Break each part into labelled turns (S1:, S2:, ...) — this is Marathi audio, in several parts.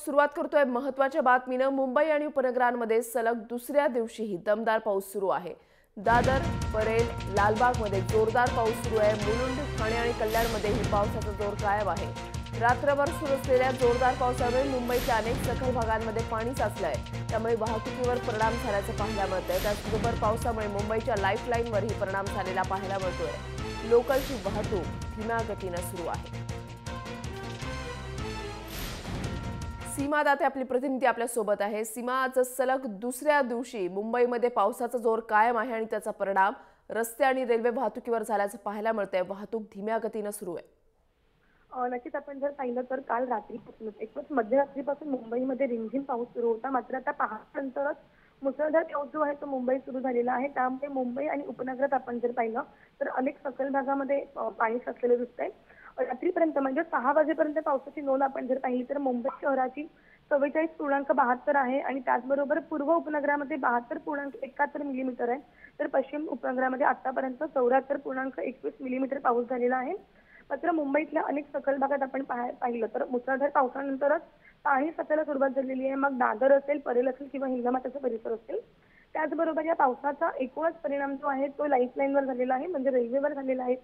S1: सुरुवात करतोय महत्त्वाच्या बातमीनं। मुंबई आणि उपनगरांमध्ये सलग दुसऱ्या दिवशीही दमदार पाऊस सुरू आहे। दादर, परेल, लालबागमध्ये जोरदार पाऊस सुरू आहे। मुलुंड, ठाणे आणि कल्याणमध्येही पावसाचा जोर कायम आहे। रात्रभर सुरू असलेल्या जोरदार पावसामुळे मुंबईच्या अनेक सखल भागांमध्ये पाणी साचलंय, त्यामुळे वाहतुकीवर परिणाम झाल्याचं पाहायला मिळतंय। त्याचबरोबर पावसामुळे मुंबईच्या लाईफलाईनवरही परिणाम झालेला पाहायला मिळतोय। लोकलची वाहतूक धीम्या गतीनं सुरू आहे। सीमा दाते आपली प्रतिनिधी आपल्या सोबत आहे। सीमा, आज सलग दुसऱ्या दिवशी मुंबईमध्ये पावसाचा जोर कायम आहे आणि त्याचा परिणाम रस्ते आणि रेल्वे वाहतुकीवर झाल्याचं पाहायला मिळतंय। वाहतूक धीम्या गतीनं सुरू आहे।
S2: नक्कीच आपण जर पाहिलं तर काल रात्रीपासूनच एकच मध्यरात्रीपासून मुंबईमध्ये रिमझिम पाऊस सुरू होता। मात्र आता पहाटेनंतरच मुसळधार पाऊस जो आहे तो मुंबईत सुरू झालेला आहे। त्यामुळे मुंबई आणि उपनगरात आपण जर पाहिलं तर अनेक सखल भागामध्ये पाणी साचलेलं दिसतंय। रात्रीपर्यंत म्हणजे 6 वाजेपर्यंत पावसाची नोंद आपण जर पाहिली तर मुंबई शहराची 44.72 आहे आणि त्याचबरोबर पूर्व उपनगरामध्ये 72.71 मिलीमीटर आहे। तर पश्चिम उपनगरामध्ये आतापर्यंत 74.21 मिलीमीटर पाऊस झालेला आहे। मात्र मुंबईतल्या अनेक सखल भागात आपण पाहिलं तर मुसळधार पावसानंतरच पाणी साचायला सुरुवात झालेली आहे। मग दादर असेल, परेल असेल किंवा हिंगणघाटाचा परिसर असेल। त्याचबरोबर या पावसाचा एकूणच परिणाम जो आहे तो लाईफलाईनवर झालेला आहे, म्हणजे रेल्वेवर झालेला आहे।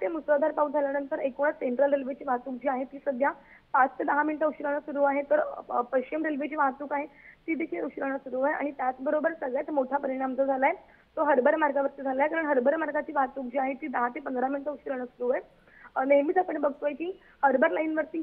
S2: ते मुसळधार पाऊस झाल्यानंतर एकूणच सेंट्रल रेल्वेची वाहतूक जी आहे ती सध्या 5 ते 10 मिनिटं उशिराने सुरू आहे। तर पश्चिम रेल्वेची वाहतूक आहे ती देखील उशिराने सुरू आहे। आणि त्याचबरोबर सगळ्यात मोठा परिणाम जो झालाय तो हार्बर मार्गावरती झालाय, कारण हार्बर मार्गाची वाहतूक जी आहे ती 10 ते 15 मिनिटं उशिराने सुरू आहे। नेहमीच आपण बघतोय की हार्बर लाईनवरती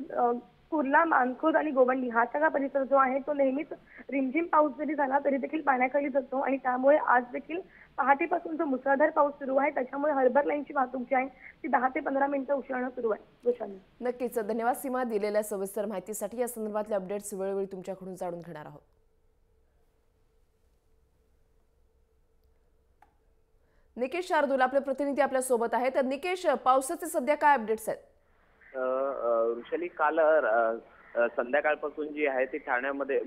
S2: कुर्ला, मानखुर्द आणि गोवंडी हा सगळा परिसर जो आहे तो नेहमीच रिमझिम पाऊस जरी झाला तरी देखील पाण्याखाली जातो आणि त्यामुळे आज देखील पहाटेपासून जो मुसळधार पाऊस सुरू आहे त्याच्यामुळे हार्बर लाईनची वाहतूक जी आहे ती 10 ते 15 मिनिटं उशिराने सुरू आहे। वैशाली,
S1: नक्कीच धन्यवाद सीमा दिलेल्या सविस्तर माहितीसाठी। या संदर्भातले अपडेट्स वेळोवेळी तुमच्याकडून जाणून घेणार आहोत। निकेश शार्दूल आपले प्रतिनिधी आपल्या सोबत आहे। तर निकेश, पावसाचे सध्या काय अपडेट्स आहेत?
S3: वृषाली, काल संध्याकाळपासून जी आहे ती ठाण्यामध्ये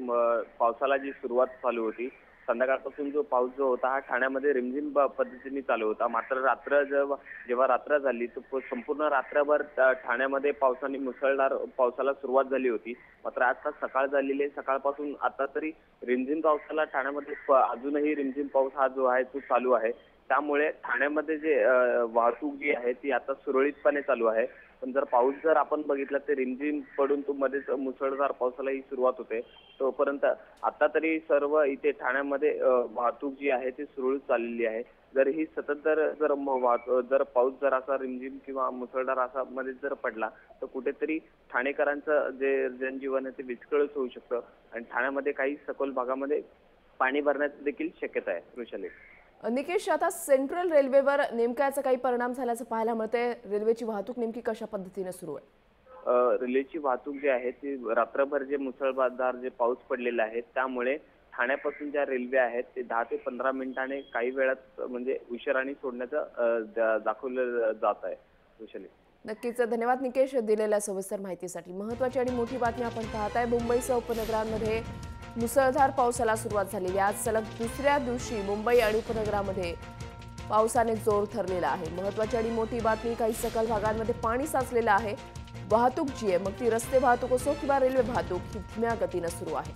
S3: पावसाला जी सुरुवात चालू होती। संध्याकाळपासून जो पाऊस जो होता हा ठाण्यामध्ये रिमझिम पद्धतीने चालू होता। मात्र रात्र जेव्हा रात्र झाली तर संपूर्ण रात्रभर ठाण्यामध्ये पावसाने मुसळधार पावसाला सुरुवात झाली होती। मात्र आता सकाळ झालेली आहे, सकाळपासून आता तरी रिमझिम पावसाला ठाण्यामध्ये अजूनही रिमझिम पाऊस हा जो आहे तो चालू आहे। त्यामुळे ठाण्यामध्ये जे वाहतूक जी आहे ती आता सुरळीतपणे चालू आहे। पण जर पाऊस आपण बघितला तर रिमझिम पडून तो मध्येच मुसळधार पावसाला ही सुरुवात होते। तोपर्यंत आता तरी सर्व इथे ठाण्यामध्ये वाहतूक जी आहे ती सुरळीत चाललेली आहे। जर ही सतत जर पाऊस जर असा रिमझिम किंवा मुसळधार असा मध्ये जर पडला तर कुठेतरी ठाणेकरांचं जे जनजीवन आहे ते विस्कळीत होऊ शकतं आणि ठाण्यामध्ये काही सखोल भागामध्ये पाणी भरण्याची देखील शक्यता आहे। वृषाली,
S1: निकेश, आता सेंट्रल रेल्वेवर नेमका याचा काही परिणाम झाल्याचं पाहायला मिळतंय। रेल्वेची वाहतूक नेमकी कशा पद्धतीने सुरू आहे?
S3: रेल्वेची वाहतूक जी आहे ती रात्रभर जे मुसळधार जे पाऊस पडलेला आहे त्यामुळे ठाण्यापासून ज्या रेल्वे आहेत ते 10 ते 15 मिनिटांनी काही वेळात म्हणजे उशिराने सोडण्याचं दाखवलं जात आहे। वृषाली,
S1: नक्कीच धन्यवाद निकेश दिलेल्या सविस्तर माहितीसाठी। महत्त्वाची आणि मोठी बातमी आपण पाहताय। मुंबईसह उपनगरांमध्ये मुसळधार पावसाला सुरुवात झालेली आहे। आज सलग दुसऱ्या दिवशी मुंबई आणि उपनगरामध्ये पावसाने जोर धरलेला आहे। महत्त्वाची आणि मोठी बातमी, काही सखल भागांमध्ये पाणी साचलेलं आहे। वाहतूक जी आहे मग ती रस्ते वाहतूक असो किंवा रेल्वे वाहतूक ही धीम्या गतीनं सुरू आहे।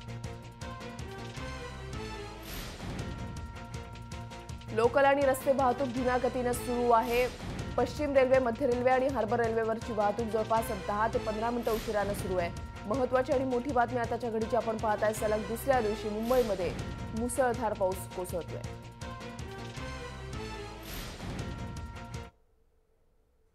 S1: लोकल आणि रस्ते वाहतूक धीम्या गतीनं सुरू आहे। पश्चिम रेल्वे, मध्य रेल्वे आणि हार्बर रेल्वेवरची वाहतूक जवळपास 10 ते 15 मिनिटं उशिरानं सुरू आहे। महत्त्वाची आणि मोठी बातमी आताच्या घडीची आपण पाहताय। सलग दुसऱ्या दिवशी मुंबईमध्ये मुसळधार पाऊस कोसळतोय।